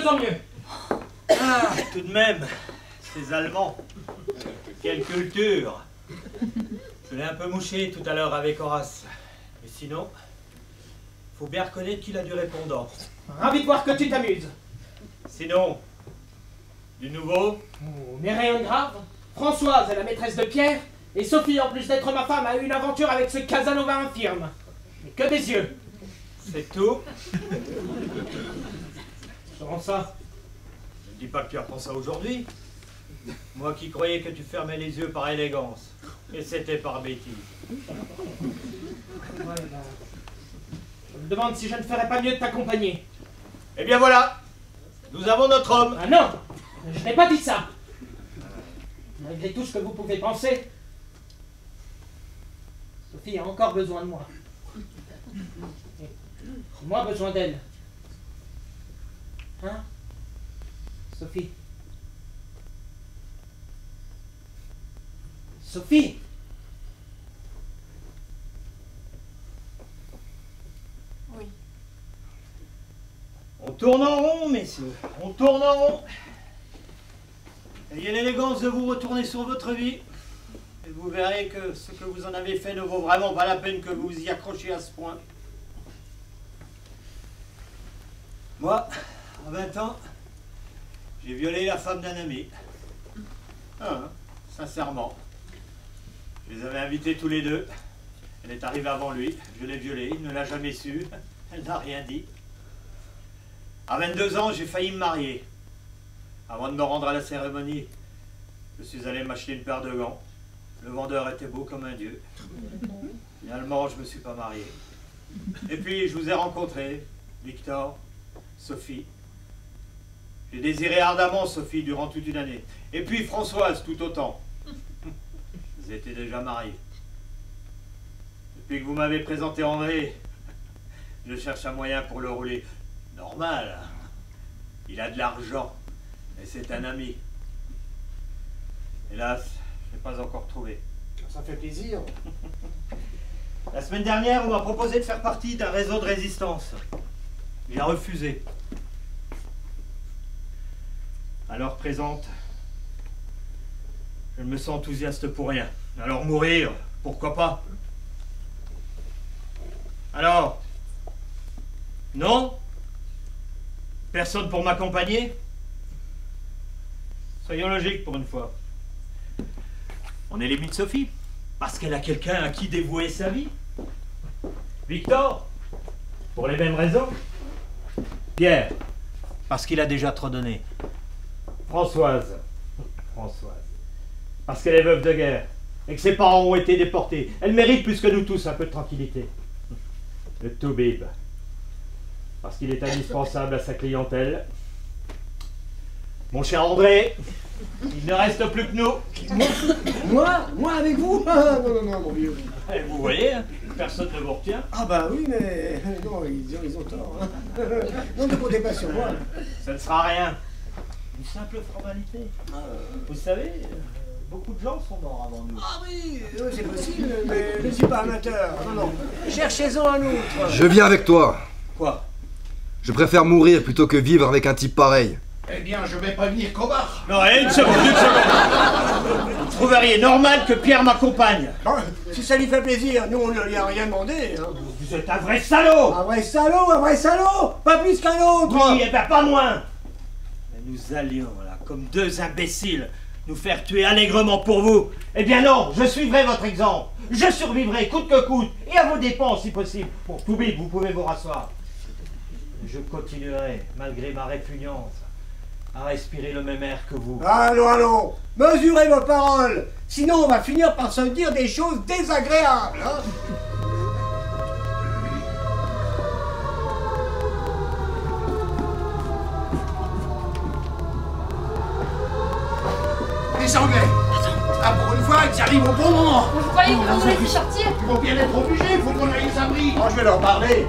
mieux en mieux. Ah, tout de même, ces Allemands, quelle culture. Je l'ai un peu mouché tout à l'heure avec Horace. Mais sinon, faut bien reconnaître qu'il a du répondant. Ravi de voir que tu t'amuses. Sinon, du nouveau? Oh, mais rien de grave. Françoise est la maîtresse de Pierre, et Sophie, en plus d'être ma femme, a eu une aventure avec ce Casanova infirme. Mais que des yeux. C'est tout? Comment ça? Je ne dis pas que tu apprends ça aujourd'hui. Moi qui croyais que tu fermais les yeux par élégance. Et c'était par bêtise. Ouais, ben, je me demande si je ne ferais pas mieux de t'accompagner. Eh bien voilà, nous avons notre homme. Ah non, je n'ai pas dit ça. Malgré tout ce que vous pouvez penser, Sophie a encore besoin de moi. Et moi besoin d'elle. Hein, Sophie? Sophie? Oui. On tourne en rond, messieurs. On tourne en rond. Ayez l'élégance de vous retourner sur votre vie. Et vous verrez que ce que vous en avez fait ne vaut vraiment pas la peine que vous y accrochiez à ce point. Moi, à 20 ans, j'ai violé la femme d'un ami. Ah, sincèrement. Je les avais invités tous les deux. Elle est arrivée avant lui. Je l'ai violée. Il ne l'a jamais su. Elle n'a rien dit. À 22 ans, j'ai failli me marier. Avant de me rendre à la cérémonie, je suis allé m'acheter une paire de gants. Le vendeur était beau comme un dieu. Finalement, je ne me suis pas marié. Et puis, je vous ai rencontrés, Victor, Sophie. J'ai désiré ardemment Sophie durant toute une année. Et puis Françoise, tout autant. Vous étiez déjà mariés. Depuis que vous m'avez présenté André, je cherche un moyen pour le rouler. Normal. Il a de l'argent. Et c'est un ami. Hélas, je n'ai pas encore trouvé. Ça fait plaisir. La semaine dernière, on m'a proposé de faire partie d'un réseau de résistance. J'ai refusé. À l'heure présente, je ne me sens enthousiaste pour rien. Alors mourir, pourquoi pas? Alors, non? Personne pour m'accompagner? Soyons logiques pour une fois. On élimine Sophie, parce qu'elle a quelqu'un à qui dévouer sa vie. Victor, pour les mêmes raisons. Pierre, parce qu'il a déjà trop donné. Françoise, parce qu'elle est veuve de guerre, et que ses parents ont été déportés. Elle mérite plus que nous tous un peu de tranquillité. Le Toubib, parce qu'il est indispensable à sa clientèle. Mon cher André, il ne reste plus que nous. Moi avec vous? Ah, non, mon vieux. Et vous voyez, hein, personne ne vous retient. Ah bah oui, mais non, ils ont tort. Hein. Non, ne comptez pas sur moi. Ça ne sera rien. Une simple formalité. Vous savez, beaucoup de gens sont morts avant nous. Ah oui, c'est possible, mais je ne suis pas amateur. Non. Cherchez-en un autre. Je viens avec toi. Quoi? Je préfère mourir plutôt que vivre avec un type pareil. Eh bien, je vais prévenir Comar. Non, une seconde. Vous trouveriez normal que Pierre m'accompagne? Si ça lui fait plaisir, nous on ne lui a rien demandé. Hein. Vous êtes un vrai salaud! Un vrai salaud, pas plus qu'un autre. Oui, et ben pas moins. Mais nous allions, là, comme deux imbéciles, nous faire tuer allègrement pour vous. Eh bien non, je suivrai votre exemple. Je survivrai coûte que coûte, et à vos dépens si possible. Bon, Toubib, vous pouvez vous rasseoir. Je continuerai, malgré ma répugnance, à respirer le même air que vous. Allons, mesurez vos paroles, sinon on va finir par se dire des choses désagréables. Hein. Les Anglais. Ah, pour une fois, ils arrivent au bon moment. Vous croyez qu'on va nous laisser sortir? Ils vont bien être obligés, il faut qu'on aille les abris. Oh, je vais leur parler.